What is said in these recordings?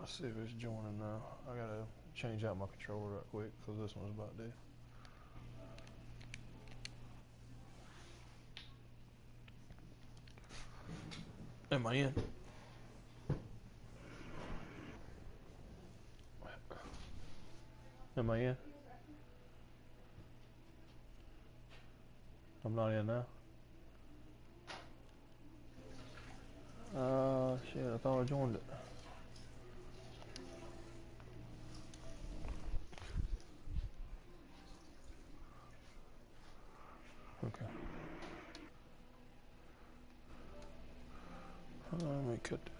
Let's see if it's joining now. I gotta change out my controller right quick because this one's about dead. Am I in? Am I in? I'm not in now. Shit, I thought I joined it. Okay. Let me cut this.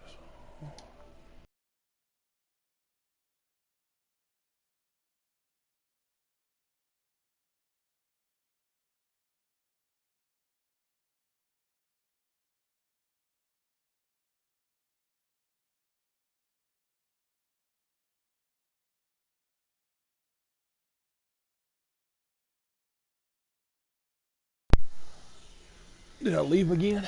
Did I leave again?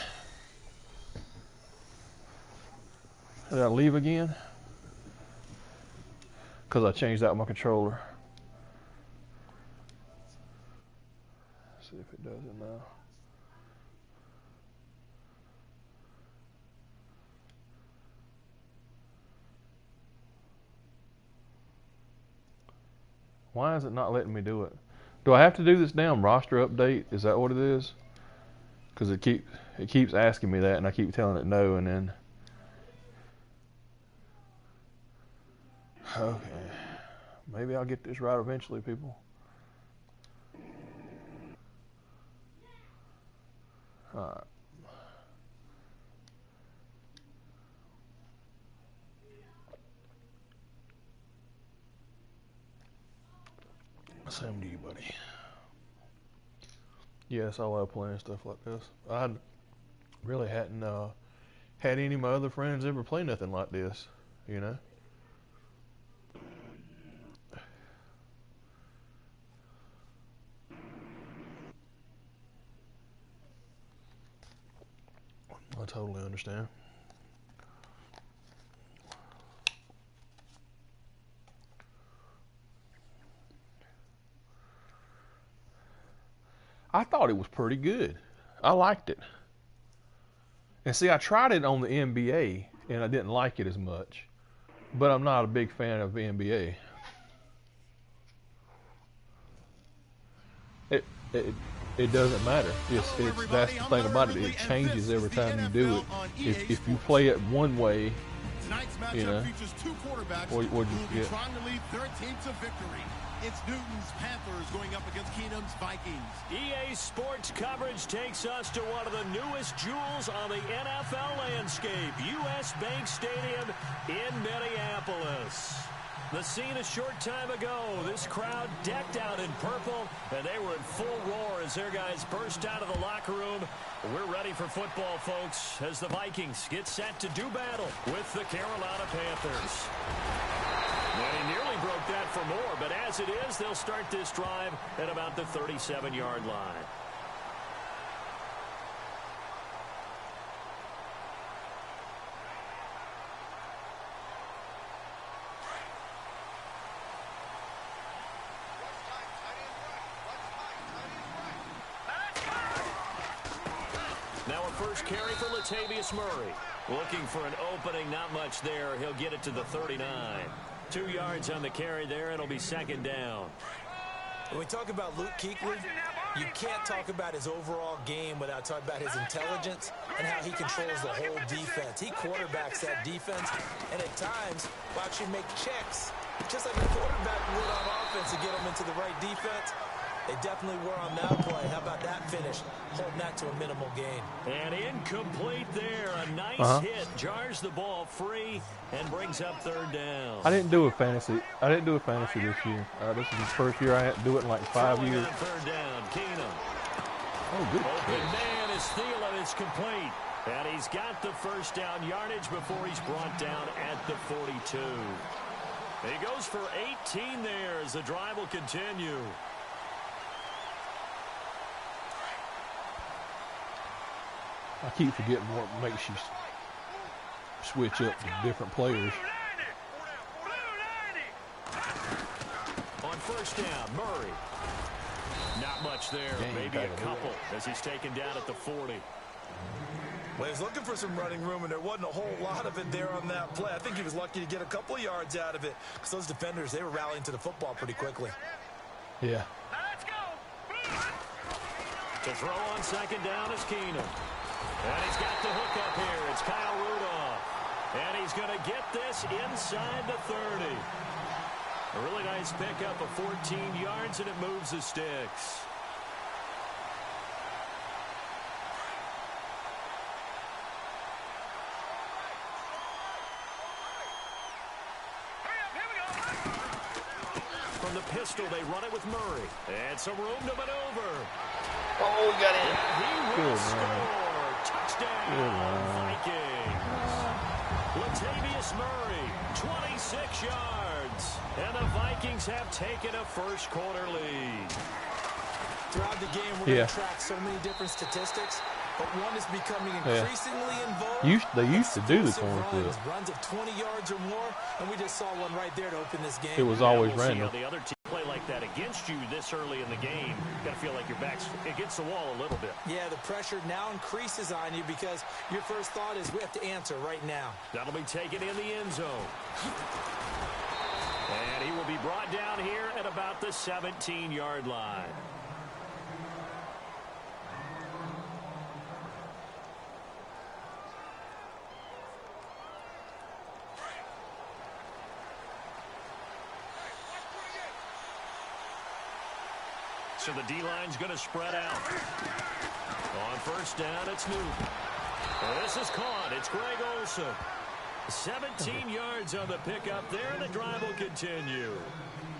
Did I leave again? Because I changed out my controller. Let's see if it does it now. Why is it not letting me do it? Do I have to do this damn roster update? Is that what it is? Because it keeps asking me that, and I keep telling it no, and then okay, maybe I'll get this right eventually, people. All right. Same to you, buddy. Yes, I love playing stuff like this. I really hadn't had any of my other friends ever play nothing like this, you know? I totally understand. I thought it was pretty good. I liked it. And see, I tried it on the NBA, and I didn't like it as much. But I'm not a big fan of the NBA. It doesn't matter. It's that's the thing about it. It changes every time you do it. If you play it one way, you know, what you get. Trying to lead their team to victory. It's Newton's Panthers going up against Keenum's Vikings. EA Sports coverage takes us to one of the newest jewels on the NFL landscape, US Bank Stadium in Minneapolis. The scene a short time ago, this crowd decked out in purple, and they were in full roar as their guys burst out of the locker room. We're ready for football, folks, as the Vikings get set to do battle with the Carolina Panthers. And he nearly broke that for more, but as it is, they'll start this drive at about the 37-yard line. Now a first carry for Latavius Murray. Looking for an opening, not much there. He'll get it to the 39. 2 yards on the carry there. It'll be second down. When we talk about Luke Kuechly, you can't talk about his overall game without talking about his intelligence and how he controls the whole defense. He quarterbacks that defense, and at times will actually make checks, just like a quarterback would on offense, to get them into the right defense. They definitely were on that play. How about that finish? Holding that to a minimal gain. And incomplete there. A nice hit. Jars the ball free and brings up third down. I didn't do a fantasy. This year. This is the first year I had to do it in like 5 years. Third down. Keenum. Oh, good. Open man is Thielen. It's complete. And he's got the first down yardage before he's brought down at the 42. He goes for 18 there as the drive will continue. I keep forgetting what makes you switch up to different players. first down. Murray. Not much there. Maybe a couple as he's taken down at the 40. Well, he was looking for some running room, and there wasn't a whole lot of it there on that play. I think he was lucky to get a couple of yards out of it because those defenders, they were rallying to the football pretty quickly. Yeah. Let's go. To throw on second down is Keenum. And he's got the hook up here. It's Kyle Rudolph. And he's going to get this inside the 30. A really nice pickup of 14 yards, and it moves the sticks. From the pistol, they run it with Murray. And some room to maneuver. Oh, we got it. He will score. Touchdown, Vikings. Latavius Murray, 26 yards. And the Vikings have taken a first quarter lead. Throughout the game, we're going to track so many different statistics, but one is becoming increasingly involved. They used to do the corn flip. Runs of 20 yards or more, and we just saw one right there to open this game. It was always we'll random. See how the other team play like that against you this early in the game. Got to feel like your back's against the wall a little bit. Yeah, the pressure now increases on you because your first thought is we have to answer right now. That'll be taken in the end zone. And he will be brought down here at about the 17-yard line. So the D-line's going to spread out. On first down, it's Newton. This is caught. It's Greg Olsen. 17 yards on the pickup there, and the drive will continue.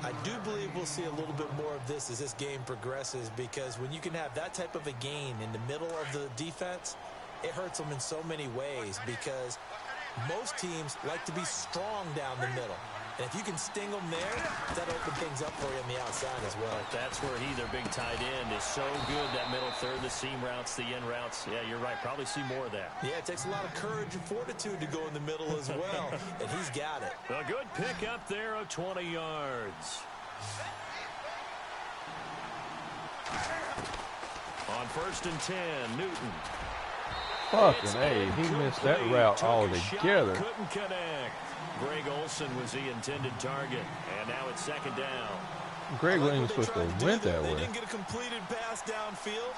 I do believe we'll see a little bit more of this as this game progresses, because when you can have that type of a gain in the middle of the defense, it hurts them in so many ways, because most teams like to be strong down the middle. And if you can sting them there, that'll open things up for you on the outside as well. That's where their big tight end, is so good, that middle third, the seam routes, the end routes. Yeah, you're right. Probably see more of that. Yeah, it takes a lot of courage and fortitude to go in the middle as well, and he's got it. A good pickup there of 20 yards. On first and 10, Newton. Fucking A, he missed that route altogether. Couldn't connect. Greg Olsen was the intended target, and now it's second down. Greg wasn't even supposed to have went that way. They didn't get a completed pass downfield,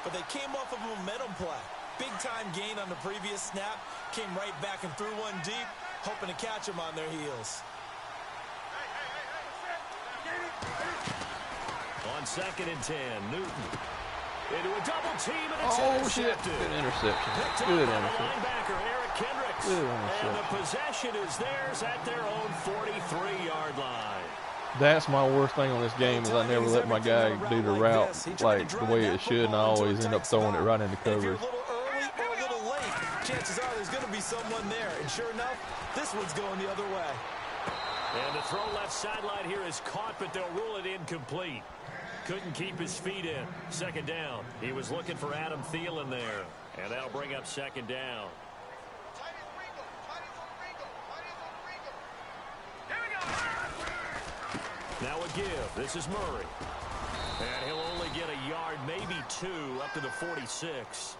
but they came off of a momentum play. Big-time gain on the previous snap, came right back and threw one deep, hoping to catch them on their heels. On second and 10, Newton. Into a double team, and it's intercepted. Good interception. Good interception. Linebacker Eric Kendricks. And the possession is theirs at their own 43-yard line. That's my worst thing on this game, is I never let my guy do the route like the way it should, and I always end up throwing it right into coverage. If you're a little early or a little late, chances are there's going to be someone there. And sure enough, this one's going the other way. And the throw left sideline here is caught, but they'll rule it incomplete. Couldn't keep his feet in. Second down. He was looking for Adam Thielen there. And that'll bring up second down. Now a give. This is Murray. And he'll only get a yard, maybe two, up to the 46.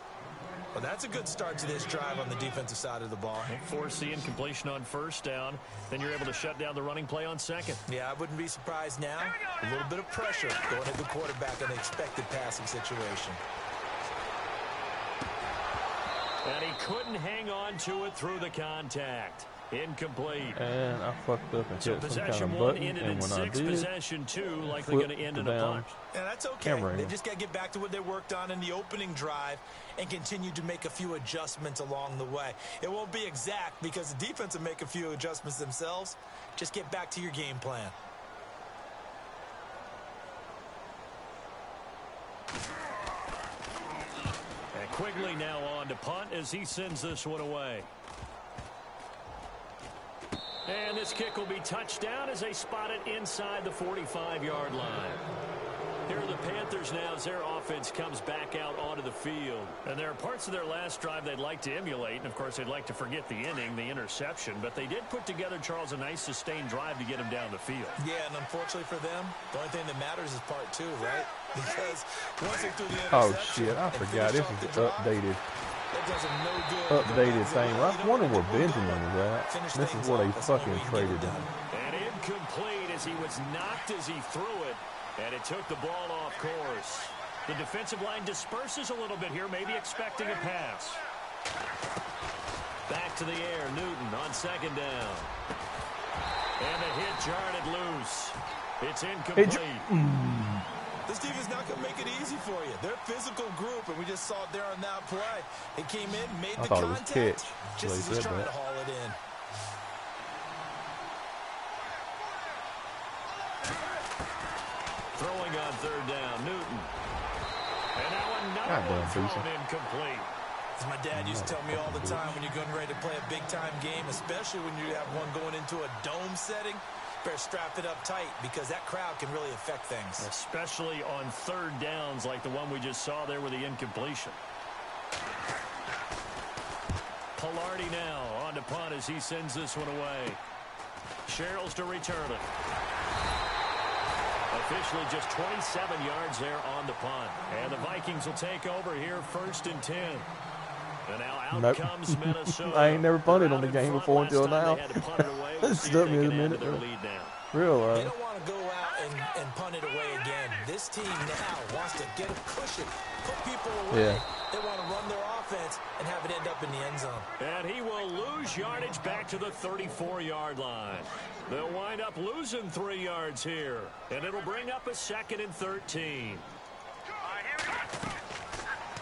Well, that's a good start to this drive on the defensive side of the ball. Force the incompletion on first down. Then you're able to shut down the running play on second. Yeah, I wouldn't be surprised now. A little bit of pressure going at the quarterback in an expected passing situation. And he couldn't hang on to it through the contact. Incomplete. And I fucked up and hit some kind of button, and when I did, possession two, likely going to end in a punt. And that's okay. They just got to get back to what they worked on in the opening drive and continue to make a few adjustments along the way. It won't be exact because the defense will make a few adjustments themselves. Just get back to your game plan. And Quigley now on to punt as he sends this one away. And this kick will be touched down as they spot it inside the 45-yard line. Here's here are the Panthers now as their offense comes back out onto the field. And there are parts of their last drive they'd like to emulate. And, of course, they'd like to forget the inning, the interception. But they did put together, Charles, a nice sustained drive to get him down the field. Yeah, and unfortunately for them, the only thing that matters is part 2, right? Because once they threw the interception... Oh, shit. I forgot. This is the updated. Updated thing. I was wondering where Benjamin was at. This is where they fucking traded him. And incomplete as he was knocked as he threw it. And it took the ball off course. The defensive line disperses a little bit here, maybe expecting a pass. Back to the air, Newton on second down. And the hit jarred it loose. It's incomplete. This team is not going to make it easy for you. They're a physical group, and we just saw it there on that play. It came in, made the contact, just as he's trying to haul it in. Throwing on third down, Newton. And now another one thrown incomplete. As my dad used to tell me all the time, when you're getting ready to play a big-time game, especially when you have one going into a dome setting, better strap it up tight because that crowd can really affect things. Especially on third downs like the one we just saw there with the incompletion. Pilardi now on to punt as he sends this one away. Sherrills to return it. Officially just 27 yards there on the punt. And the Vikings will take over here 1st and 10. And now out comes Minnesota. I ain't never punted on the game before until now. It's took me a minute. Real. They don't want to go out and punt it away again. This team now wants to get a cushion, put people away. Yeah. They want to run their offense and have it end up in the end zone. And he will lose yardage back to the 34-yard line. They'll wind up losing 3 yards here. And it'll bring up a 2nd and 13.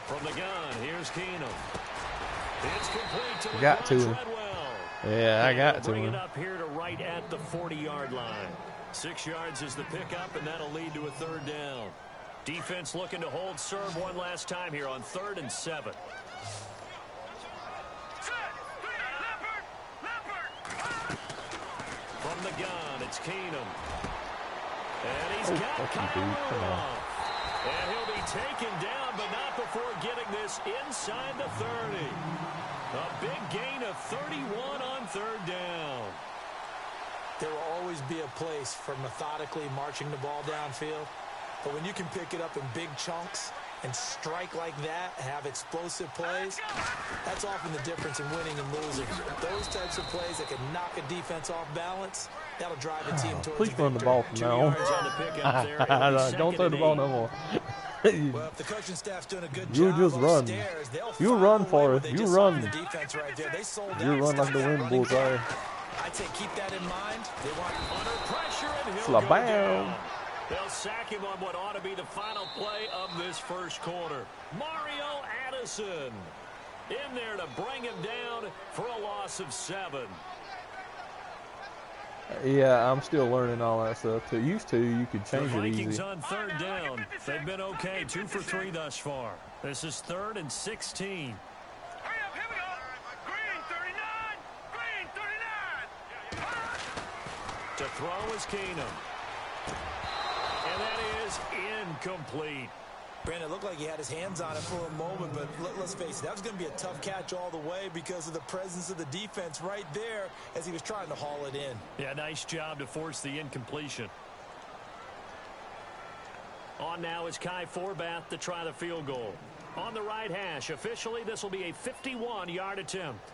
From the gun, here's Keenum. It's complete to got to him. Treadwell. Yeah, I got to bring him. it up here to right at the 40-yard line. 6 yards is the pickup, and that'll lead to a 3rd down. Defense looking to hold serve one last time here on 3rd and 7. From the gun, it's Keenum. And he's got Kyle off. And he'll be taken down, but not before getting this inside the 30. A big gain of 31 on 3rd down. There will always be a place for methodically marching the ball downfield. But when you can pick it up in big chunks and strike like that, have explosive plays, that's often the difference in winning and losing. Those types of plays that can knock a defense off balance, that'll drive a team towards Please run the ball from now on. Don't throw the ball no more. Well, if the coaching staff's doing a good job, you just run. upstairs, You run for it. You run. The defense right there. They sold You run like the wind bullseye. I'd say keep that in mind. They want under pressure, and he'll Slap go down. They'll sack him on what ought to be the final play of this first quarter. Mario Addison in there to bring him down for a loss of 7. Yeah, I'm still learning all that stuff. To used to, you could change the it Vikings easy. on 3rd down. They've been okay, 2 for 3 thus far. This is 3rd and 16. To throw is Keenum. And that is incomplete. Brandon, it looked like he had his hands on it for a moment, but let's face it, that was going to be a tough catch all the way because of the presence of the defense right there as he was trying to haul it in. Yeah, nice job to force the incompletion. On now is Kai Forbath to try the field goal. On the right hash, officially this will be a 51-yard attempt.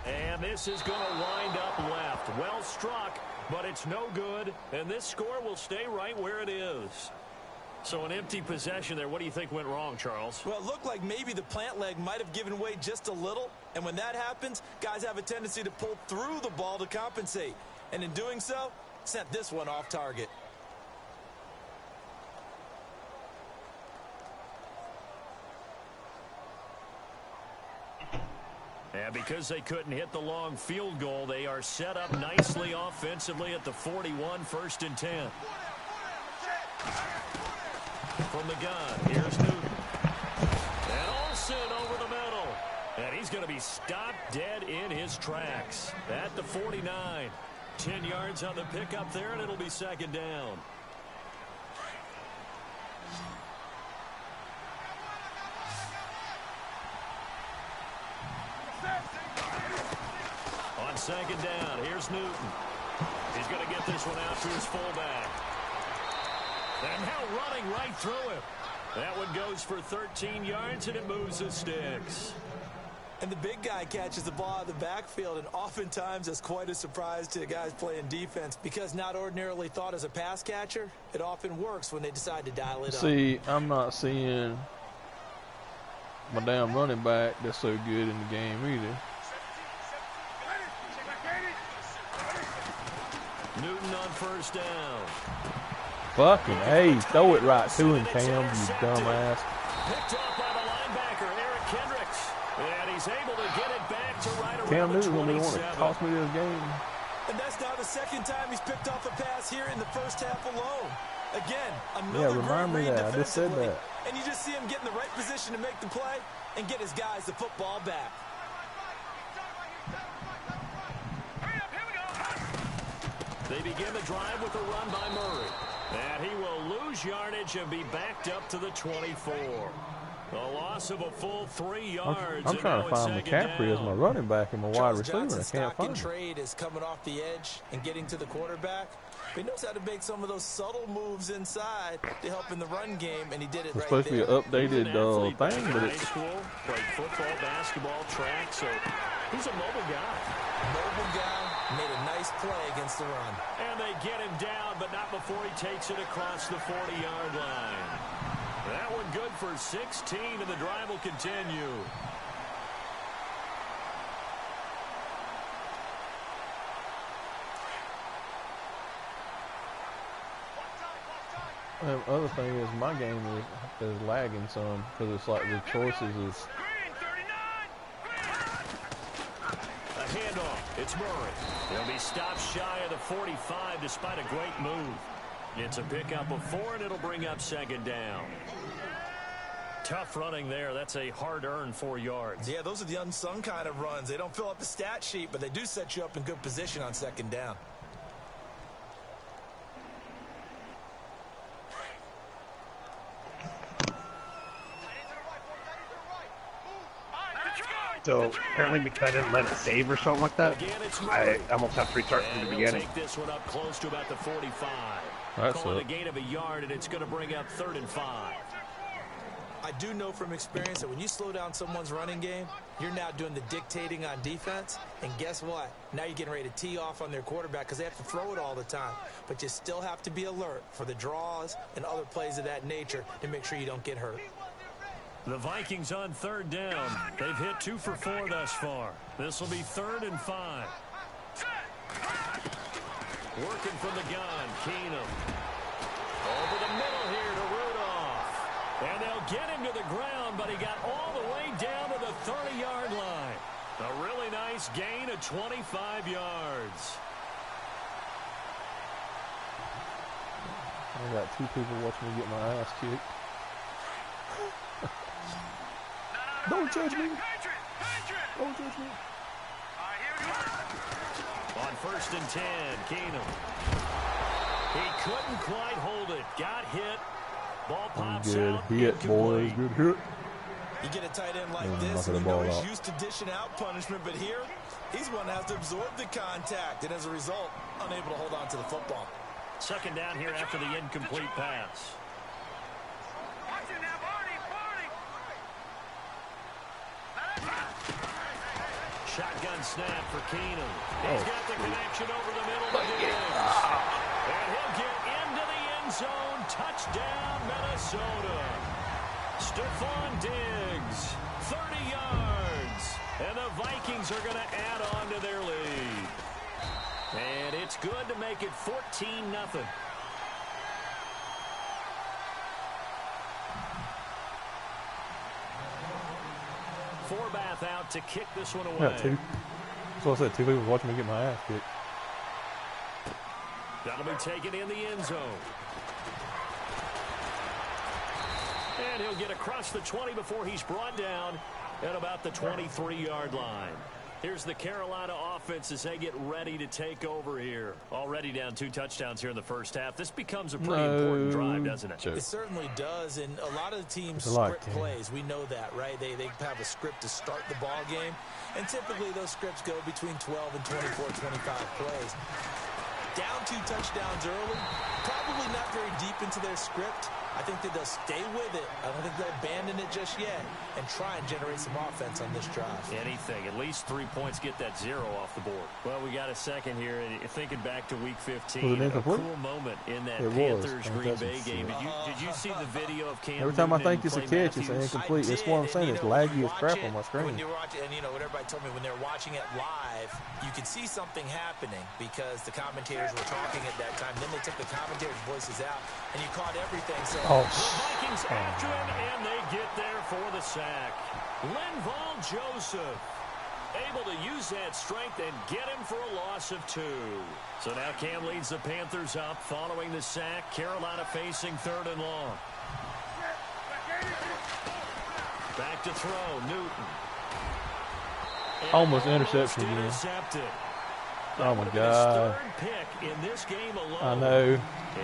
And this is going to wind up left. Well struck, but it's no good. And this score will stay right where it is. So an empty possession there. What do you think went wrong, Charles? Well, it looked like maybe the plant leg might have given way just a little. And when that happens, guys have a tendency to pull through the ball to compensate. And in doing so, sent this one off target. And because they couldn't hit the long field goal, they are set up nicely offensively at the 41, 1st and 10. From the gun, here's Newton. And Olsen over the middle. And he's going to be stopped dead in his tracks at the 49. 10 yards on the pickup there, and it'll be second down. On second down, here's Newton. He's going to get this one out to his fullback. And now running right through him. That one goes for 13 yards, and it moves the sticks. And the big guy catches the ball out of the backfield, and oftentimes it's quite a surprise to the guys playing defense because not ordinarily thought as a pass catcher, it often works when they decide to dial it up. See, I'm not seeing my damn running back that's so good in the game either. Newton on first down. Fucking A, throw it right to him, Cam, you dumbass. Picked up by the linebacker, Eric Kendricks. And he's able to get it back to right around Cam Newton's the going to 27. want to cost me this game. And that's now the second time he's picked off a pass here in the first half alone. Again, another remind me great read that. I just said defensively. that. And you just see him get in the right position to make the play and get his guys the football back. They begin the drive with a run by Murray. And he will lose yardage and be backed up to the 24. A loss of a full 3 yards. I'm trying to find McCaffrey as my running back and my wide receiver, and I can't find him. Trade is coming off the edge and getting to the quarterback. He knows how to make some of those subtle moves inside to help in the run game, and he did it It's right supposed to be there. an updated thing, but high it's school, played football, basketball, track, so he's a mobile guy. Mobile guy, made a nice play against the run. And they get him down, but not before he takes it across the 40-yard line. That one good for 16, and the drive will continue. the other thing is my game is lagging some because it's like the choices is. A handoff. It's Murray. He'll be stopped shy of the 45 despite a great move. It's a pickup of 4, and it'll bring up second down. Tough running there. That's a hard-earned 4 yards. Yeah, those are the unsung kind of runs. They don't fill up the stat sheet, but they do set you up in good position on second down. So apparently because I didn't let it save or something like that, I almost have to restart from the beginning. Take this one up close to about the 45. That's Call it a gain of a yard, and it's going to bring up 3rd and 5. I do know from experience that when you slow down someone's running game, you're now doing the dictating on defense. And guess what? Now you're getting ready to tee off on their quarterback because they have to throw it all the time. But you still have to be alert for the draws and other plays of that nature to make sure you don't get hurt. The Vikings on 3rd down. They've hit 2 for 4 thus far. This will be 3rd and 5. Working from the gun, Keenum. Over the middle here to Rudolph. And they'll get him to the ground, but he got all the way down to the 30-yard line. A really nice gain of 25 yards. I got 2 people watching me get my ass kicked. Don't judge me. Don't judge me. On 1st and 10, Keenum. He couldn't quite hold it. Got hit. Ball pops Good out. hit, boys. Good hit. You get a tight end like this, and you know he's used to dishing out punishment, but here, he's one that has to absorb the contact, and as a result, unable to hold on to the football. 2nd down here after the incomplete pass. Shotgun snap for Keenum. He's got the connection over the middle to Diggs. And he'll get into the end zone. Touchdown, Minnesota. Stephon Diggs, 30 yards. And the Vikings are going to add on to their lead. And it's good to make it 14-0. Forbath out to kick this one away. Yeah, 2. That's what I said. 2 people watching me get my ass kicked. That'll be taken in the end zone. And he'll get across the 20 before he's brought down at about the 23-yard line. Here's the Carolina offense as they get ready to take over here. Already down 2 touchdowns here in the first half. This becomes a pretty important drive, doesn't it? It certainly does, and a lot of the teams script plays. We know that, right? They have a script to start the ball game, and typically those scripts go between 12 and 24, 25 plays. Down 2 touchdowns early, probably not very deep into their script. I think that they'll stay with it. I don't think they'll abandon it just yet and try and generate some offense on this drive. Anything. At least 3 points, get that 0 off the board. Well, we got a second here. Thinking back to Week 15, a cool moment in that Panthers-Green Bay game. Did you see the video of Cam Every time I Newton think it's a Clay catch, it's Matthews? incomplete. That's what I'm saying. It's laggy as crap on my screen. When you're watching, and what everybody told me, when they're watching it live, you could see something happening because the commentators were talking at that time. Then they took the commentators' voices out, and you caught everything. So the Vikings after him, and they get there for the sack. Linval Joseph able to use that strength and get him for a loss of 2. So now Cam leads the Panthers up following the sack. Carolina facing 3rd and long. Back to throw, Newton. Almost interception again. Intercepted. Oh my God. Pick in this game alone. I know.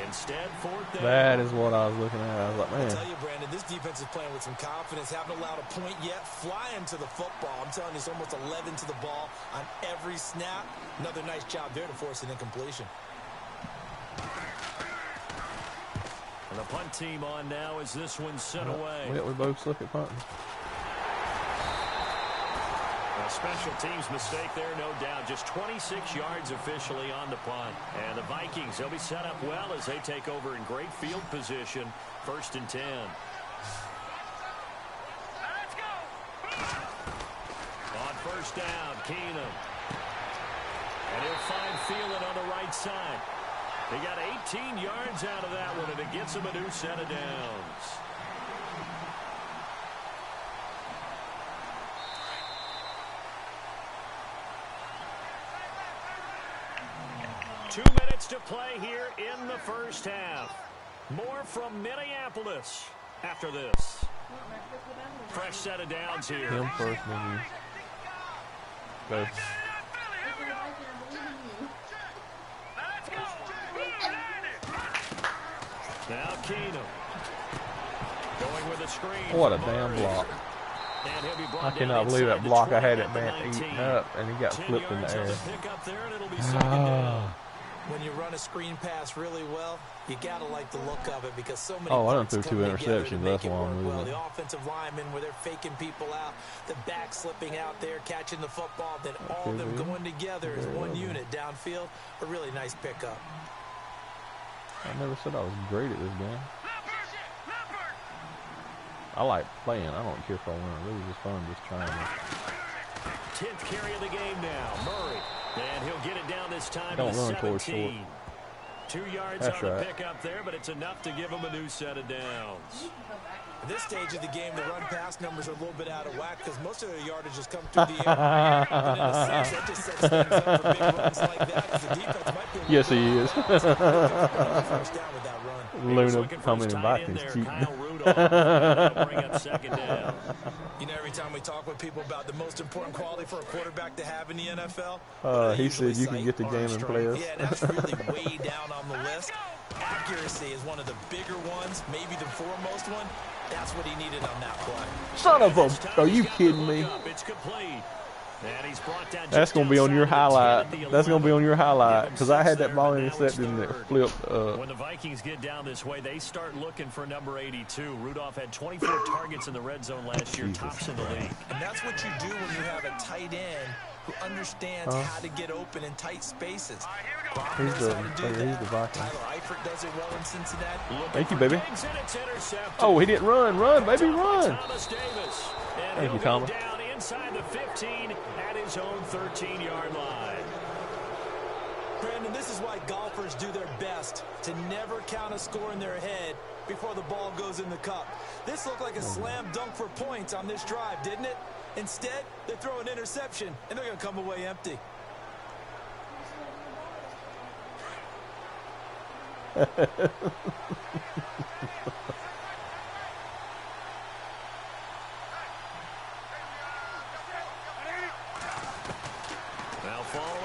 Instead, 4th down. That is what I was looking at. I was like, man. I tell you, Brandon, this defense is playing with some confidence. Haven't allowed a point yet. Flying to the football. I'm telling you, it's almost 11 to the ball on every snap. Another nice job there to force an incompletion. And the punt team on now as this one's sent away. We both suck at punting. A special teams mistake there, no doubt. Just 26 yards officially on the punt. And the Vikings, they'll be set up well as they take over in great field position. 1st and 10. Let's go. On 1st down, Keenum. And he'll find Thielen on the right side. He got 18 yards out of that one, and it gets him a new set of downs. Two minutes to play here in the first half. More from Minneapolis after this. Fresh set of downs here. Him first, maybe. Go. Now Keenum. Going with a screen. What a damn block. I cannot believe that block. I had it eaten up, and he got flipped in the air. When you run a screen pass really well, you gotta like the look of it because so many. Oh, I done threw 2 interceptions. That's why I'm losing. The offensive linemen, where they're faking people out, the back slipping out there, catching the football, then all of them going together as one unit downfield. A really nice pickup. I never said I was great at this game. I like playing. I don't care if I win or lose. It's fun just trying to. 10th carry of the game now. Murray. And he'll get it down this time. Don't run towards short. 2 yards on the pickup there, but it's enough to give him a new set of downs. At this stage of the game, the run-pass numbers are a little bit out of whack because most of their yardage has come through the air. But in a sense, that just sets things up for big runs like that because the defense might be. Yes, he is. First down with that run. Luna coming in Vikings cheating. Bring up 2nd down. You know, every time we talk with people about the most important quality for a quarterback to have in the NFL, he said you can get the game and play us. Yeah, that's really way down on the list. Accuracy is one of the bigger ones, maybe the foremost one. That's what he needed on that play. Son of a... Are you kidding me? It's complete. That's going to be on your highlight. That's going to be on your highlight because I had that ball intercepted and it flipped. When the Vikings get down this way, they start looking for number 82. Rudolph had 24 targets in the red zone last year, tops in the league. And that's what you do when you have a tight end who understands how to get open in tight spaces. He's the Viking. Tyler Eifert does it well in Cincinnati. Thank you, baby. Oh, he didn't run. Run, baby, run. Thank you, Thomas. Inside the 15 at his own 13-yard line. Brandon, this is why golfers do their best to never count a score in their head before the ball goes in the cup. This looked like a slam dunk for points on this drive, didn't it? Instead, they throw an interception, and they're going to come away empty.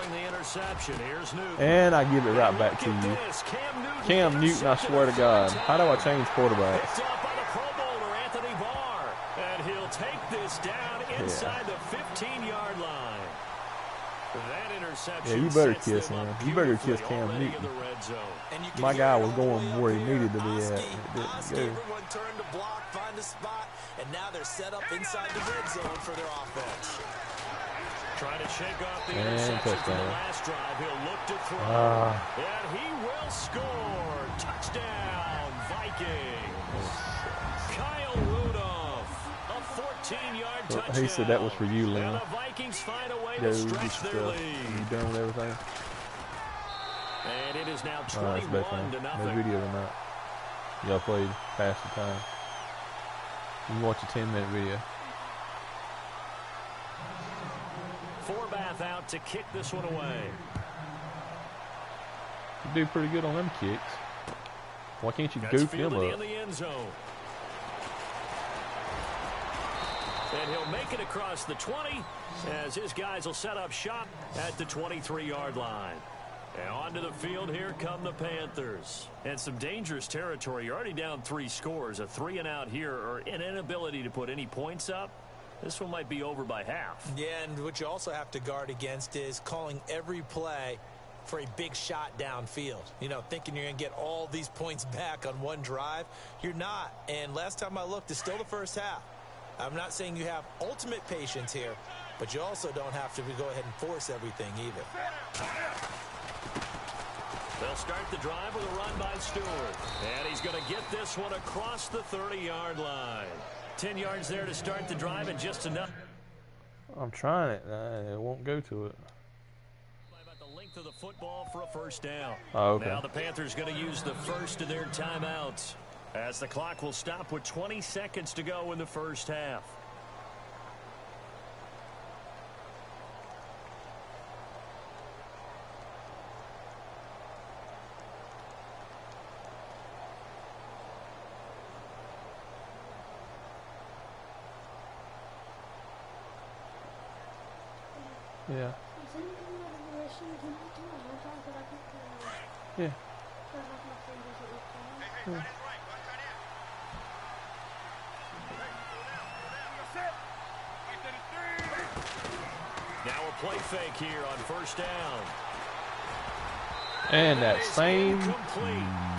throwing the interception. Here's Newton. And I give it right back to you. Cam Newton, I swear to God. How do I change quarterbacks? Picked up by the Pro Bowler, Anthony Barr. And he'll take this down inside the 15-yard line. That interception. Yeah, you better kiss him. You better kiss Cam Newton. My guy was going where he needed to be at. Everyone turned to block, find a spot, and now they're set up inside the red zone for their offense. Trying to shake off the interception from the last drive. He'll look to throw. And he will score. Touchdown, Vikings. Kyle Rudolph, a 14-yard touchdown. He said that was for you, Lynn. And the Vikings find a way to stretch their lead. You done with everything? And it is now 21-0. No video or not. Y'all played past the time. You can watch a 10-minute video. Forbath out to kick this one away. You do pretty good on them kicks. Why can't you goof them up? In the end zone. And he'll make it across the 20 as his guys will set up shop at the 23-yard line. And onto the field, here come the Panthers. And some dangerous territory. You're already down 3 scores. A 3-and-out here, or an inability to put any points up. This one might be over by half. Yeah, and what you also have to guard against is calling every play for a big shot downfield. You know, thinking you're going to get all these points back on one drive. You're not. And last time I looked, it's still the first half. I'm not saying you have ultimate patience here, but you also don't have to go ahead and force everything either. They'll start the drive with a run by Stewart. And he's going to get this one across the 30-yard line. 10 yards there to start the drive and just enough. I'm trying it. It won't go to it. About the length of the football for a first down. Oh, okay. Now the Panthers going to use the first of their timeouts as the clock will stop with 20 seconds to go in the first half. Yeah. Yeah. Yeah. Now a play fake here on first down. And that same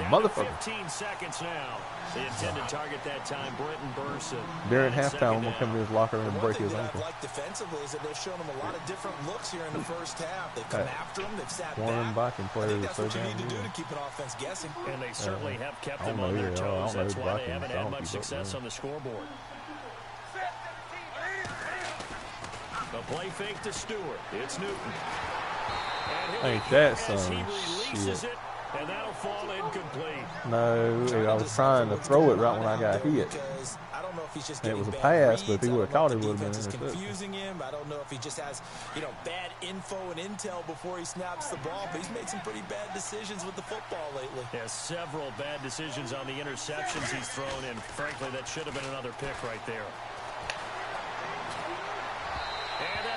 motherfucker. 15 seconds now. The intended target that time, Brenton Burson. During halftime, I'm going to come to his locker room and break his ankle. What I like defensively is that they've shown him a lot of different looks here in the first half. They've come after him. They've sat back. Viking players I think that's so what you damn need to do good. to keep an offense guessing. And they certainly have kept I them don't on know their either. I toes. don't know That's who's why they Vikings. haven't I had don't much keep up success with on the scoreboard. The play fake to Stewart. It's Newton. Ain't that some he releases shit. it, and that'll fall incomplete. No, I was trying to throw it right when I got hit. I don't know if he's just And it was a getting bad pass, but if he reads. would have caught it, I it would don't know have if been the an defense is interception. confusing him. I don't know if he just has, bad info and intel before he snaps the ball, but he's made some pretty bad decisions with the football lately. Yeah, several bad decisions on the interceptions he's thrown, and frankly, that should have been another pick right there.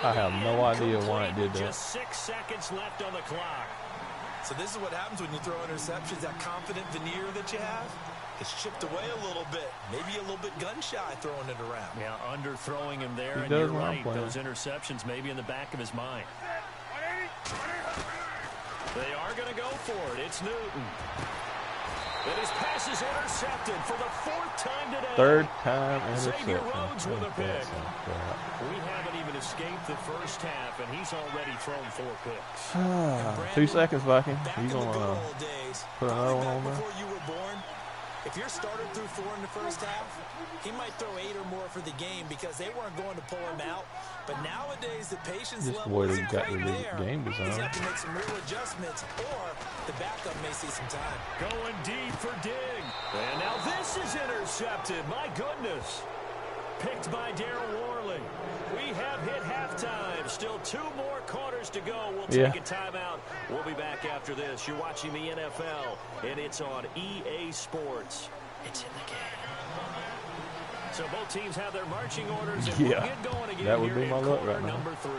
I have no idea why it did that. Just 6 seconds left on the clock. So this is what happens when you throw interceptions. That confident veneer that you have, it's chipped away a little bit. Maybe a little bit gun-shy throwing it around. Yeah, underthrowing him there, He and does you're when I'm right. playing. Those interceptions may be in the back of his mind. They are going to go for it. It's Newton. And his pass is intercepted for the 4th time today. 3rd time interception. Xavier Rhodes with a pick. Crap. We haven't even escaped the first half, and he's already thrown 4 picks. 2 seconds, Viking. Back You in the gonna good old days, put another one on probably back there? before you were born, if your starter threw 4 in the first half, he might throw 8 or more for the game because they weren't going to pull him out. But nowadays, the patience Just the level way they isn't got quite the there. game He's design. going to have to make some real adjustments, or the backup may see some time. Going deep for Dig. And now this is intercepted. My goodness. Picked by Darryl Worley. We have hit halftime. Still 2 more quarters to go. We'll take a timeout. We'll be back after this. You're watching the NFL, and it's on EA Sports. It's in the game. So both teams have their marching orders, and we'll get going again. That would here be my in luck quarter right now. number 3.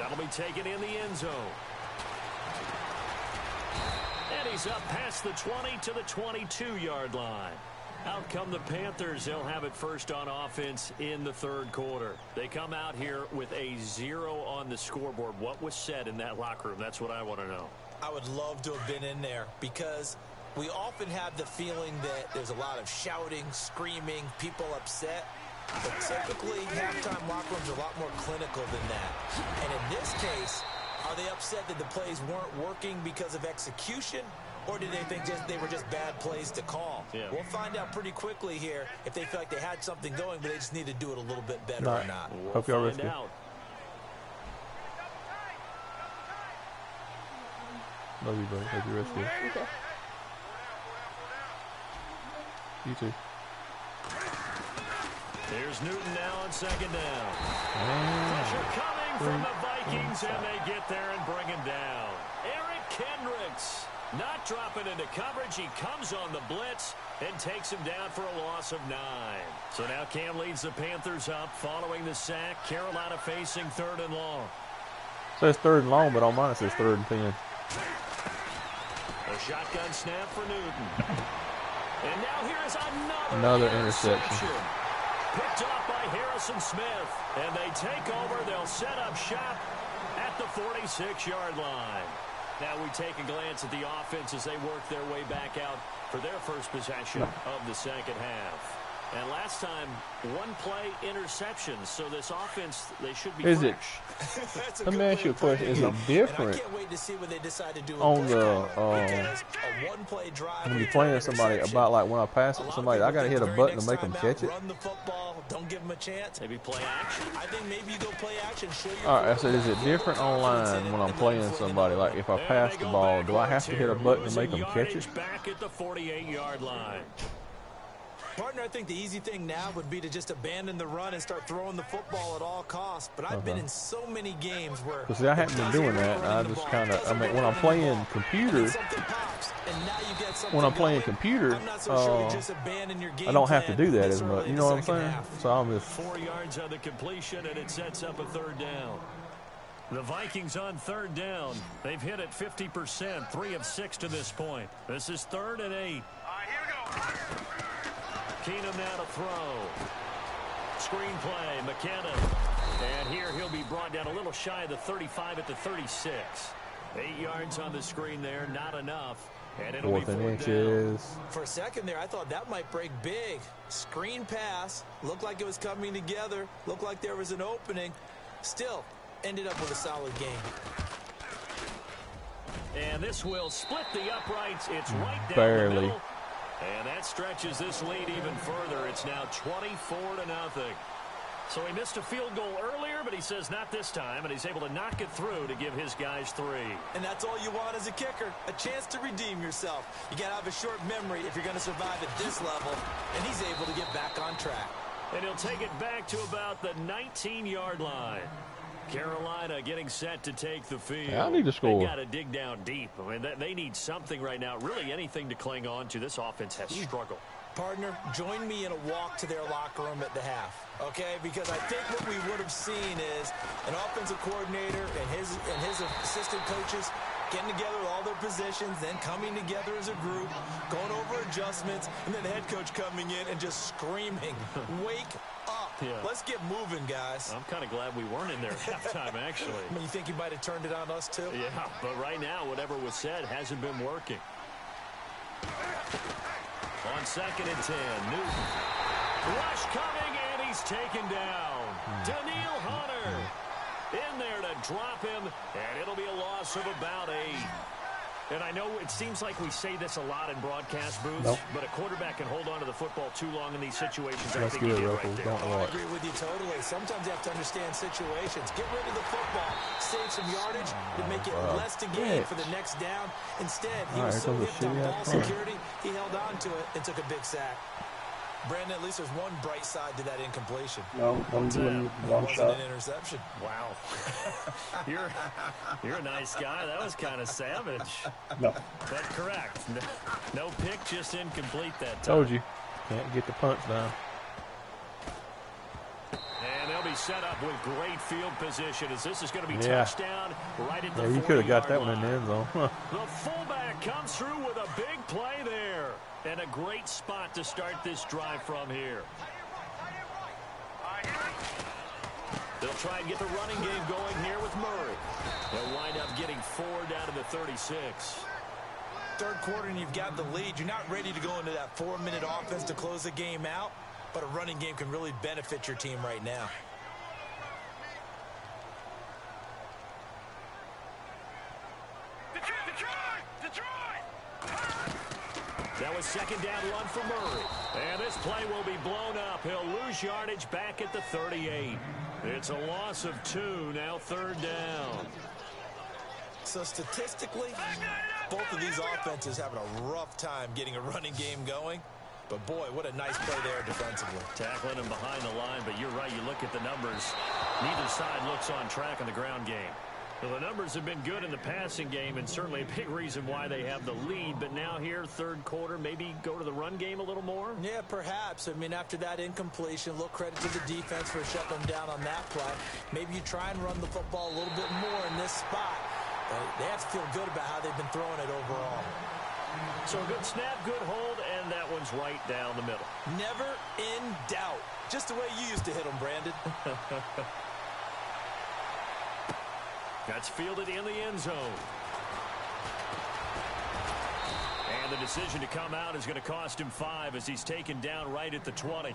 That'll be taken in the end zone. And he's up past the 20 to the 22-yard line. Out come the Panthers. They'll have it first on offense in the third quarter. They come out here with a 0 on the scoreboard. What was said in that locker room? That's what I want to know. I would love to have been in there because we often have the feeling that there's a lot of shouting, screaming, people upset. But typically, halftime locker rooms are a lot more clinical than that. And in this case, are they upset that the plays weren't working because of execution? Or did they think they were just bad plays to call? Yeah. We'll find out pretty quickly here if they feel like they had something going, but they just need to do it a little bit better or not. Hope y'all rescue. Love you, buddy. Hope you rescue. Okay. You too. Here's Newton now on second down. Pressure coming from the Vikings, and they get there and bring him down. Eric Kendricks not dropping into coverage. He comes on the blitz and takes him down for a loss of 9. So now Cam leads the Panthers up following the sack. Carolina facing 3rd and long. It says 3rd and long, but on mine it says 3rd and 10. A shotgun snap for Newton. And now here is another interception. Picked up by Harrison Smith. And they take over. They'll set up shop at the 46-yard line. Now we take a glance at the offense as they work their way back out for their first possession of the second half. And last time, 1-play interceptions. So this offense, they should be fresh. Let me ask you a question. Is it different on the when you're playing somebody about like when I pass it to somebody, I got to hit a button to make them catch it? Run the football. Don't give them a chance. Maybe play action. I think maybe you go play action. Show your All right, I said, is it different online when I'm playing somebody? Like if I pass the ball, do I have to hit a button to make them catch it? Back at the 48-yard line. Partner, I think the easy thing now would be to just abandon the run and start throwing the football at all costs. But I've been in so many games where... See, I haven't been doing that. I just kind of... I mean, when I'm playing computer... When I'm playing computer, I don't have to do that as much. You know what I'm saying? So I'm just... 4 yards on the completion, and it sets up a 3rd down. The Vikings on 3rd down. They've hit it 50%, 3 of 6 to this point. This is 3rd and 8. Here we go. Keenum now to throw. Screen play, McKinnon. And here he'll be brought down a little shy of the 35 at the 36. 8 yards on the screen there, not enough. And it'll be 4th down. For a second there, I thought that might break big. Screen pass. Looked like it was coming together. Looked like there was an opening. Still, ended up with a solid game. And this will split the uprights. It's right down Barely. the middle. And that stretches this lead even further. It's now 24-0. So he missed a field goal earlier, but he says not this time, and he's able to knock it through to give his guys 3. And that's all you want as a kicker, a chance to redeem yourself. You got to have a short memory if you're going to survive at this level, and he's able to get back on track. And he'll take it back to about the 19-yard line. Carolina getting set to take the field. I need to score. They got to dig down deep. I mean, they need something right now, really anything to cling on to. This offense has struggled. Partner, join me in a walk to their locker room at the half, okay? Because I think what we would have seen is an offensive coordinator and his assistant coaches getting together with all their positions, then coming together as a group, going over adjustments, and then the head coach coming in and just screaming, wake up. Yeah. Let's get moving, guys. I'm kind of glad we weren't in there at halftime, actually. I mean, you think you might have turned it on us, too? Yeah, but right now, whatever was said hasn't been working. On 2nd and 10, Newton. Rush coming, and he's taken down. Daniil Hunter in there to drop him, and it'll be a loss of about 8. And I know it seems like we say this a lot in broadcast booths, but a quarterback can hold on to the football too long in these situations. I think he did right there. I agree with you totally. Sometimes you have to understand situations. Get rid of the football. Save some yardage to make it less to gain for the next down. Instead, he was so hipped on ball security, he held on to it and took a big sack. Brandon, at least there's one bright side to that incompletion. No, one shot. An interception. Wow. You're a nice guy. That was kind of savage. No. But correct. No pick, just incomplete that time. Told you. Can't get the punch down. And they'll be He's set up with great field position as this is going to be touchdown right at the 40-yard line. You could have got that one in the end zone. The fullback comes through with a big play there. And a great spot to start this drive from here. They'll try and get the running game going here with Murray. They'll wind up getting 4 down to the 36. Third quarter and you've got the lead. You're not ready to go into that 4-minute offense to close the game out, but a running game can really benefit your team right now. That was second down run for Murray. And this play will be blown up. He'll lose yardage back at the 38. It's a loss of 2, now third down. So statistically, both of these offenses having a rough time getting a running game going. But boy, what a nice play there defensively. Tackling him behind the line, but you're right, you look at the numbers. Neither side looks on track in the ground game. Well, the numbers have been good in the passing game, and certainly a big reason why they have the lead. But now here, third quarter, maybe go to the run game a little more? Yeah, perhaps. I mean, after that incompletion, a little credit to the defense for shutting them down on that play. Maybe you try and run the football a little bit more in this spot. But they have to feel good about how they've been throwing it overall. So a good snap, good hold, and that one's right down the middle. Never in doubt. Just the way you used to hit them, Brandon. That's fielded in the end zone. And the decision to come out is going to cost him 5 as he's taken down right at the 20.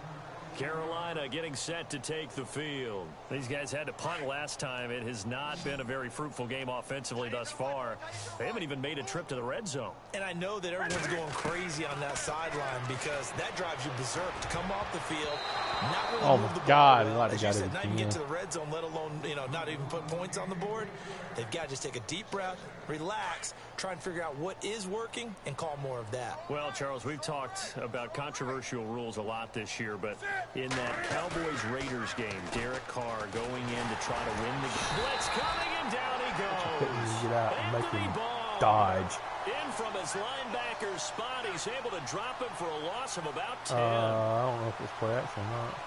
Carolina getting set to take the field. These guys had to punt last time. It has not been a very fruitful game offensively thus far. They haven't even made a trip to the red zone. And I know that everyone's going crazy on that sideline because that drives you berserk to come off the field, not really move the ball well. As you said, not even get to the red zone, let alone, not even put points on the board. They've got to just take a deep breath, relax, try and figure out what is working, and call more of that. Well, Charles, we've talked about controversial rules a lot this year, but in that Cowboys-Raiders game, Derek Carr going in to try to win the game. Blitz coming, and down he goes. Get out and make him dodge. In from his linebacker's spot, he's able to drop him for a loss of about 10. I don't know if it's play action or not.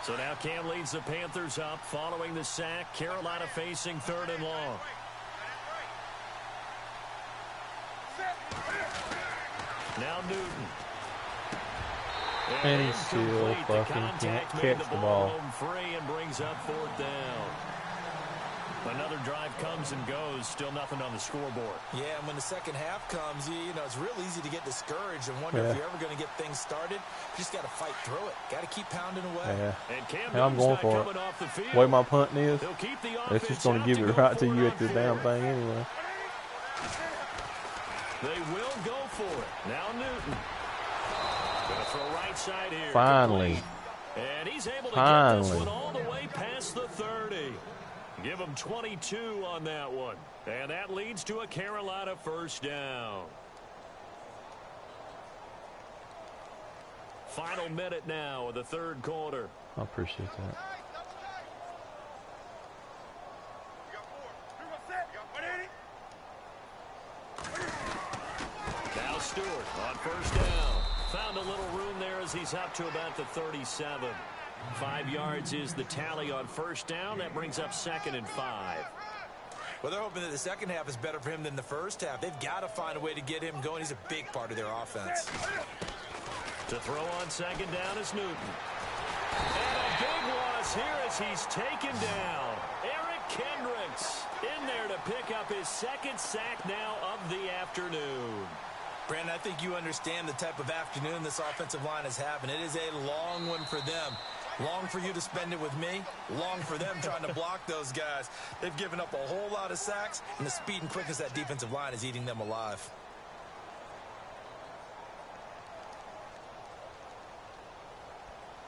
So now Cam leads the Panthers up following the sack. Carolina facing 3rd and long. Now Newton. And he still fucking can't catch the ball. Free and brings up 4th down. Another drive comes and goes. Still nothing on the scoreboard. Yeah, and when the second half comes, it's real easy to get discouraged and wonder if you're ever going to get things started. You just got to fight through it. Got to keep pounding away. Yeah. And Cam I'm going for it. The way my punting is, it's just going to give it right to you at the damn thing anyway. They will go for it. Now Newton. Going to throw right side here. Finally. And he's able to get this one all the way past the 30. Give him 22 on that one. And that leads to a Carolina 1st down. Final minute now of the 3rd quarter. I appreciate that. Now Stewart on 1st down. Found a little room there as he's up to about the 37. 5 yards is the tally on 1st down. That brings up 2nd and 5. Well, they're hoping that the second half is better for him than the first half. They've got to find a way to get him going. He's a big part of their offense. To throw on 2nd down is Newton. And a big loss here as he's taken down. Eric Kendricks in there to pick up his 2nd sack now of the afternoon. Brandon, I think you understand the type of afternoon this offensive line is having. It is a long one for them. Long for you to spend it with me. Long for them trying to block those guys. They've given up a whole lot of sacks, and the speed and quickness of that defensive line is eating them alive.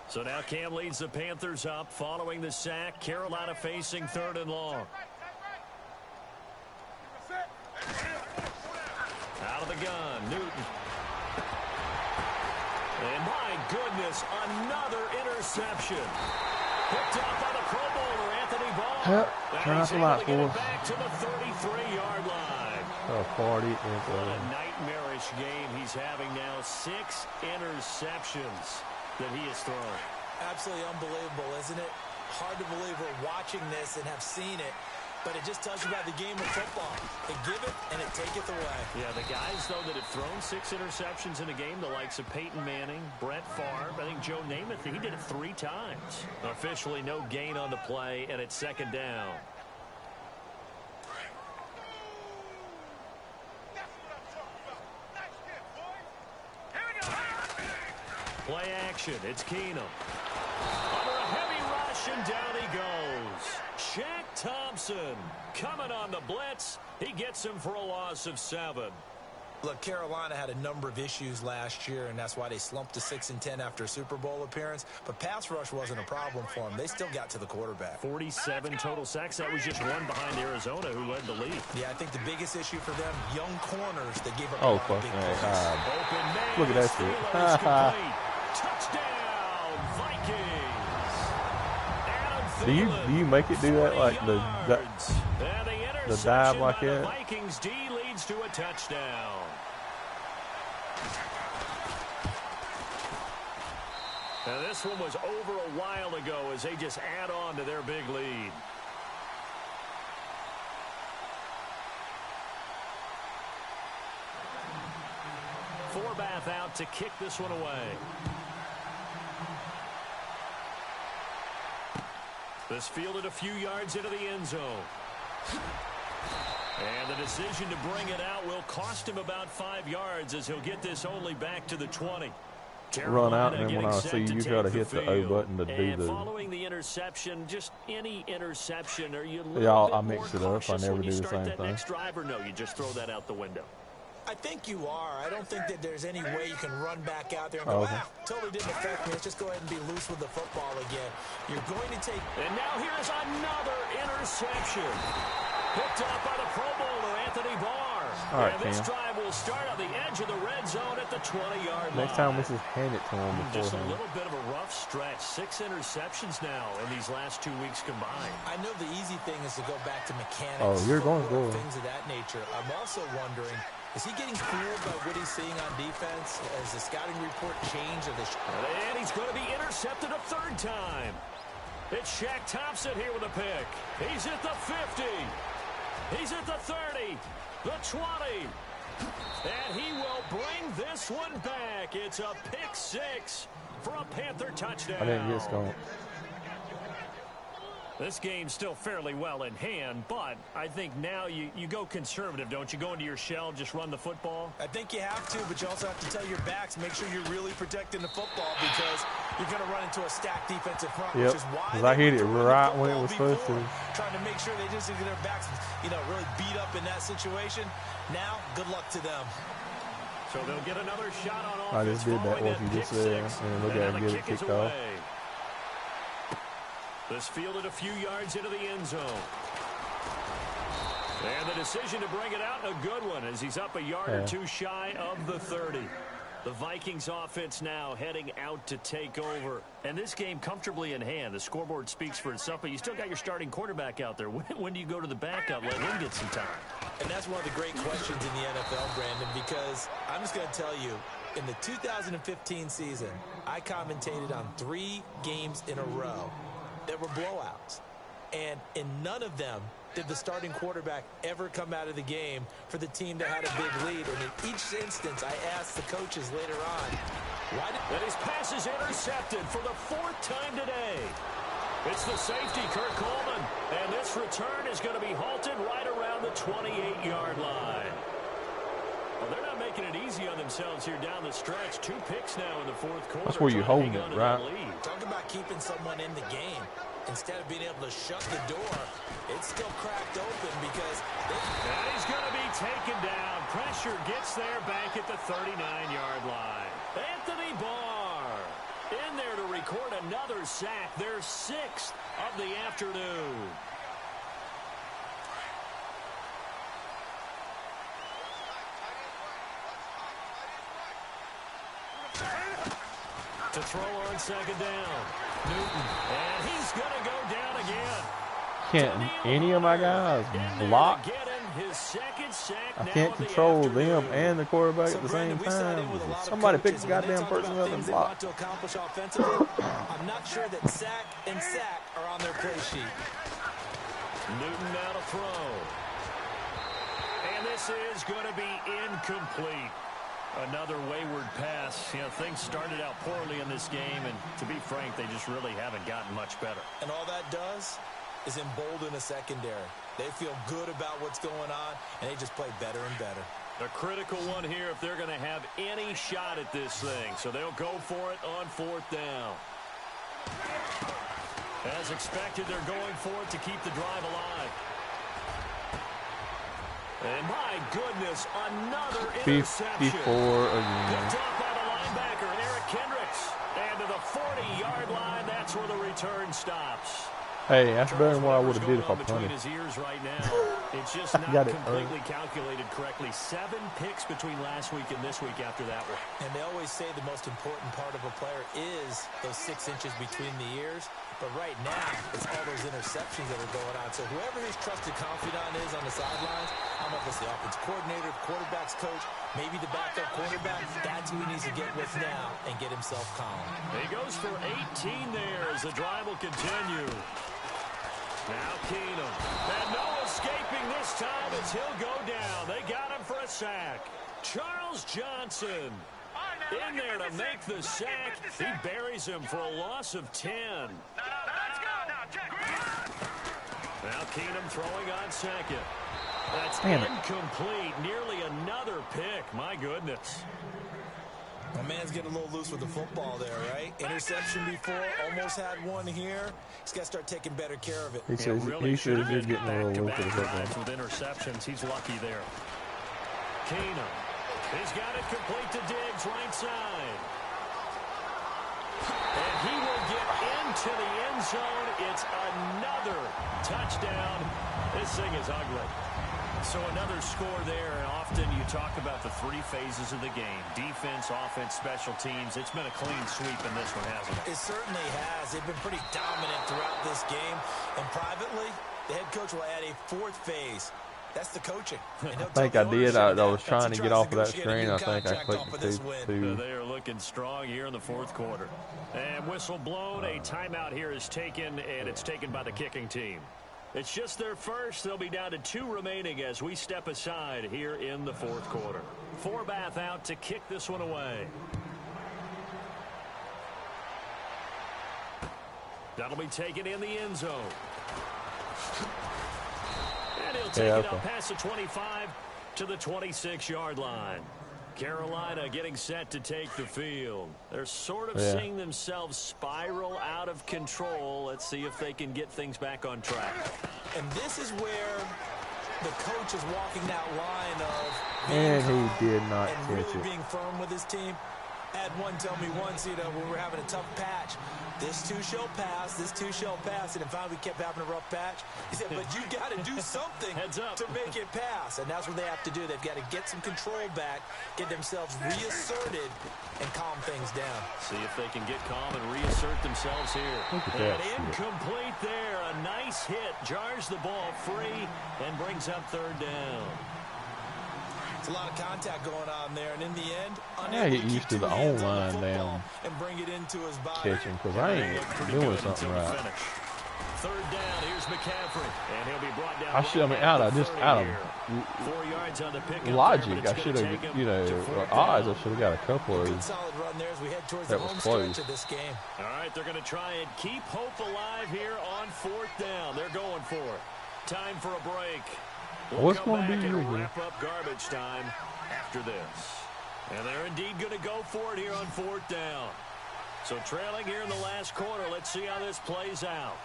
So now Cam leads the Panthers up following the sack. Carolina facing 3rd and long. Out of the gun, Newton. And my goodness, another interception. Picked up by the Pro Bowler, Anthony Barr. Yep. Trying to lot for us. Back to the 33-yard line. A party. What a nightmarish game he's having now. 6 interceptions that he has thrown. Absolutely unbelievable, isn't it? Hard to believe we're watching this and have seen it, but it just tells you about the game of football. They give it and it taketh away. Yeah, the guys, though, that have thrown 6 interceptions in a game, the likes of Peyton Manning, Brett Favre, I think Joe Namath, he did it 3 times. Officially no gain on the play, and it's second down. Play action, it's Keenum. Under a heavy rush, and down he goes. Shaq Thompson coming on the blitz. He gets him for a loss of 7. Look, Carolina had a number of issues last year, and that's why they slumped to 6-10 after a Super Bowl appearance. But pass rush wasn't a problem for them. They still got to the quarterback. 47 total sacks. That was just one behind Arizona, who led the league. Yeah, I think the biggest issue for them, young corners that gave up Oh, a lot of fuck big that. plays. Look at that shit. Touchdown, Vikings. Do you make it do that, like the dive like that? Vikings D leads to a touchdown. Now this one was over a while ago as they just add on to their big lead. Forbath out to kick this one away. This fielded a few yards into the end zone. And the decision to bring it out will cost him about 5 yards as he'll get this only back to the 20. Run out, and then when I see you try to hit the O button to do the... Following the interception, just any interception, are you I mix it up. I never do the same thing. Next drive, or no, you just throw that out the window? I think you are. I don't think that there's any way you can run back out there and go, totally didn't affect me. Let's just go ahead and be loose with the football again. You're going to take... And now here's another interception. Picked up by the Pro Bowler, Anthony Barr. All right, and this drive will start on the edge of the red zone at the 20-yard line. Next time, we just hand it to him before. Just a little bit of a rough stretch. 6 interceptions now in these last 2 weeks combined. I know the easy thing is to go back to mechanics. Oh, you're going to go. Things of that nature. I'm also wondering, is he getting fooled by what he's seeing on defense? Has the scouting report changed? And he's going to be intercepted a 3rd time. It's Shaq Thompson here with a pick. He's at the 50. He's at the 30, the 20. And he will bring this one back. It's a pick 6 for a Panther touchdown. I didn't get skunked. This game's still fairly well in hand, but I think now you go conservative, don't you? Go into your shell, just run the football? I think you have to, but you also have to tell your backs, make sure you're really protecting the football because you're going to run into a stacked defensive front, which is why I hit it right when it was supposed to. Trying to make sure they just get their backs, really beat up in that situation. Now, good luck to them. So they'll get another shot on offense. I just did that what you just said, and look at him get it kicked off. This fielded a few yards into the end zone. And the decision to bring it out, a good one, as he's up a yard or two shy of the 30. The Vikings offense now heading out to take over. And this game comfortably in hand. The scoreboard speaks for itself, but you still got your starting quarterback out there. When do you go to the backup? Let him get some time. And that's one of the great questions in the NFL, Brandon, because I'm just going to tell you, in the 2015 season, I commentated on 3 games in a row that were blowouts. And in none of them did the starting quarterback ever come out of the game for the team that had a big lead. And in each instance, I asked the coaches later on, why did... And his pass is intercepted for the 4th time today. It's the safety, Kurt Coleman. And this return is going to be halted right around the 28-yard line. Well, they're not making it easy on themselves here down the stretch. 2 picks now in the 4th quarter. That's where you're holding it, right? Talk about keeping someone in the game. Instead of being able to shut the door, it's still cracked open because... And he's going to be taken down. Pressure gets there back at the 39-yard line. Anthony Barr in there to record another sack. Their 6th of the afternoon. To throw on 2nd down. Newton, and he's going to go down again. Can't any of my guys block? I can't control them and the quarterback at the same time. Somebody pick the goddamn person up and block. I'm not sure that sack and sack are on their play sheet. Newton now to throw. And this is going to be incomplete. Another wayward pass. You know, things started out poorly in this game, and to be frank, they just really haven't gotten much better. And all that does is embolden a secondary. They feel good about what's going on, and they just play better and better. A critical one here if they're going to have any shot at this thing. So they'll go for it on 4th down. As expected, they're going for it to keep the drive alive. And my goodness, another interception. 54 again. Picked up by the linebacker, Eric Kendricks. And to the 40-yard line, that's where the return stops. Hey, that's better than what I would have did if I punted. His ears right now. It's just not completely calculated correctly. 7 picks between last week and this week after that one. And they always say the most important part of a player is those 6 inches between the ears. But right now, it's all those interceptions that are going on. So whoever his trusted confidant is on the sidelines, I don't know if it's the offensive coordinator, the quarterback's coach, maybe the backup quarterback, that's who he needs to get with now and get himself calm. He goes for 18 there as the drive will continue. Now Keenum. And no escaping this time as he'll go down. They got him for a sack. Charles Johnson in there to make the sack. He buries him for a loss of 10. Now Keenum throwing on second. That's incomplete. Nearly another pick. My goodness. My man's getting a little loose with the football there, right? Interception before, almost had one here. He's got to start taking better care of it. He should have been getting a little loose with the football. With interceptions, he's lucky there. Keenum. He's got it complete to Diggs, right side. And he will get into the end zone. It's another touchdown. This thing is ugly. So another score there, and often you talk about the 3 phases of the game. Defense, offense, special teams. It's been a clean sweep in this one, hasn't it? It certainly has. They've been pretty dominant throughout this game. And privately, the head coach will add a 4th phase. That's the coaching. I think I did. I was trying to get off of that screen. I think I clicked the They are looking strong here in the 4th quarter. And whistle blown. A timeout here is taken, and it's taken by the kicking team. It's just their first. They'll be down to 2 remaining as we step aside here in the 4th quarter. Forbath out to kick this one away. That'll be taken in the end zone. And he'll take it up past the 25 to the 26-yard line. Carolina getting set to take the field. They're sort of seeing themselves spiral out of control. Let's see if they can get things back on track. And this is where the coach is walking that line of and he did not and catch really it. being firm with his team. I had one tell me once, you know, when we were having a tough patch, this too shall pass, this too shall pass, and then finally we kept having a rough patch. He said, but you got to do something to make it pass, and that's what they have to do. They've got to get some control back, get themselves reasserted, and calm things down. See if they can get calm and reassert themselves here. And incomplete there. A nice hit, jars the ball free, and brings up 3rd down. A lot of contact going on there, and in the end, I gotta get used to the online down and bring it into his body. catching because I ain't doing something right. 3rd down. Here's McCaffrey, and he'll be brought down. Out of 4 yards on the pickup logic, I should have, you know, or odds. I should have got a couple of. Solid run there as we head towards that the was home close. stretch of this game. All right, they're going to try and keep hope alive here on 4th down. They're going for it. Time for a break. What's going to be here? Wrap up garbage time after this. And they're indeed going to go for it here on 4th down. So trailing here in the last quarter. Let's see how this plays out.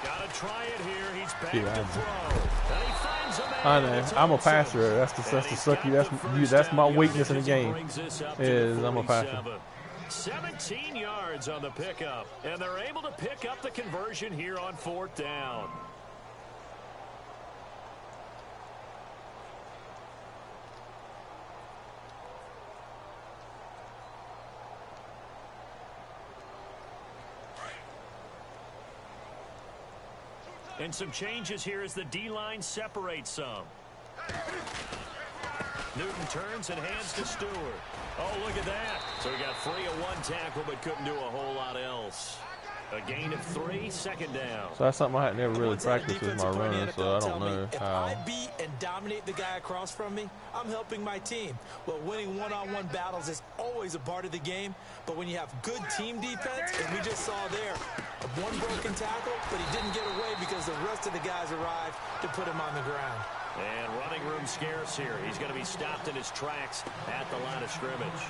Got to try it here. He's back to throw. And he finds a man. I know. I'm a passer. That's the sucky. That's my weakness in the game. Is I'm a passer. 17 yards on the pickup, and they're able to pick up the conversion here on 4th down. And some changes here as the D-line separates some. Newton turns and hands to Stewart. Oh, look at that. So he got free of one tackle but couldn't do a whole lot else. A gain of 3, second down. So that's something I had never really practiced with my running, so I don't know if how. I beat and dominate the guy across from me, I'm helping my team. Well, winning one-on-one battles is always a part of the game, but when you have good team defense, and we just saw there, one broken tackle, but he didn't get away because the rest of the guys arrived to put him on the ground. And running room scarce here. He's going to be stopped in his tracks at the line of scrimmage.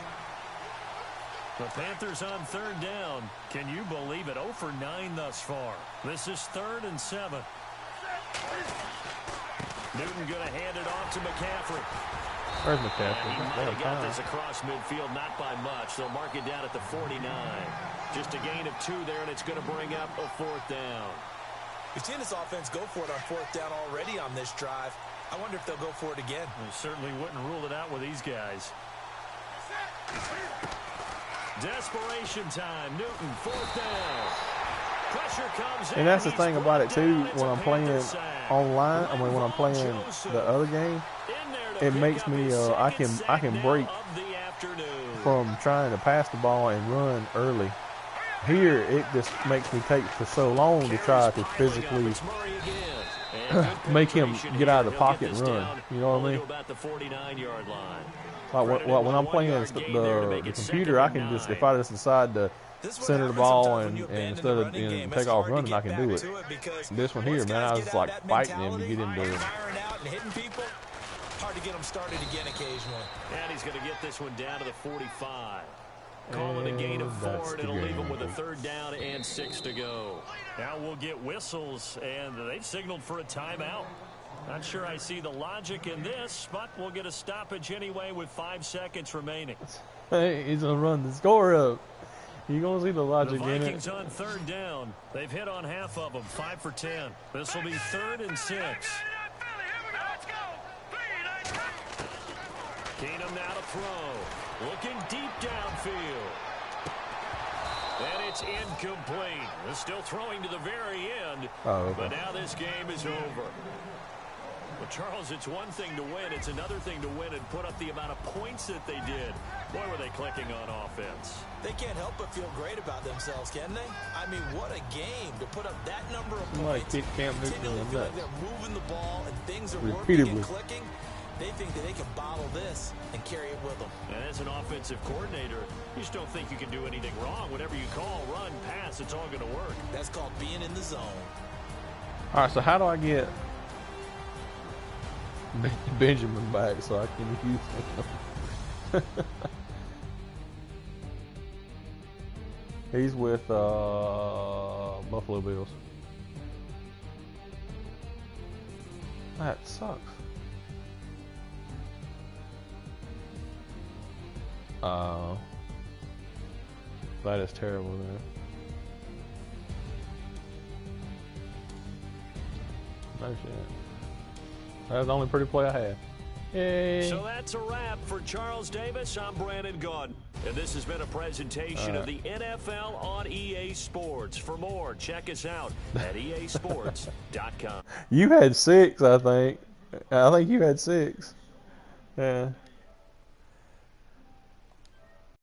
The Panthers on third down. Can you believe it? 0 for 9 thus far. This is 3rd and 7. Newton going to hand it off to McCaffrey. Where's McCaffrey? He might have got this across midfield, not by much. They'll mark it down at the 49. Just a gain of 2 there, and it's going to bring up a 4th down. We've seen this offense go for it on 4th down already on this drive. I wonder if they'll go for it again. We certainly wouldn't rule it out with these guys. Desperation time. Newton, 4th down. Pressure comes in. And that's the thing about it too. When I'm playing online, I mean when I'm playing the other game, it makes me I can break from trying to pass the ball and run early. Here it just makes me take for so long to try to physically make him get out of the pocket and run. You know what I mean? Like when I'm playing the computer, I can just, if I just decide to center the ball and instead of take off running, I can do it. This one here, man, I was like fighting him to get him to. Hard to get him started again occasionally. And he's going to get this one down to the 45. Calling a gain of 4, and it'll leave him with a 3rd down and 6 to go. Now we'll get whistles, and they've signaled for a timeout. Not sure I see the logic in this, but we'll get a stoppage anyway with 5 seconds remaining. Hey, he's going to run the score up. You're going to see the logic in it. The Vikings on 3rd down. They've hit on half of them, 5 for 10. This will be 3rd and 6. Keenum now to throw. Looking deep downfield. And it's incomplete. They're still throwing to the very end. Oh, okay. But now this game is over. Well, Charles, it's one thing to win. It's another thing to win and put up the amount of points that they did. Boy, were they clicking on offense. They can't help but feel great about themselves, can they? I mean, what a game to put up that number of points. Continually feel like they're moving the ball and things are working and clicking. They think that they can bottle this and carry it with them. And as an offensive coordinator, you just don't think you can do anything wrong. Whatever you call, run, pass, it's all going to work. That's called being in the zone. All right, so how do I get Benjamin back so I can use him? He's with Buffalo Bills. That sucks. That is terrible, man. No shit. That's the only pretty play I had. Yay. So that's a wrap for Charles Davis. I'm Brandon Gaudin. And this has been a presentation of the NFL on EA Sports. For more, check us out at easports.com. You had 6, I think. I think you had 6. Yeah.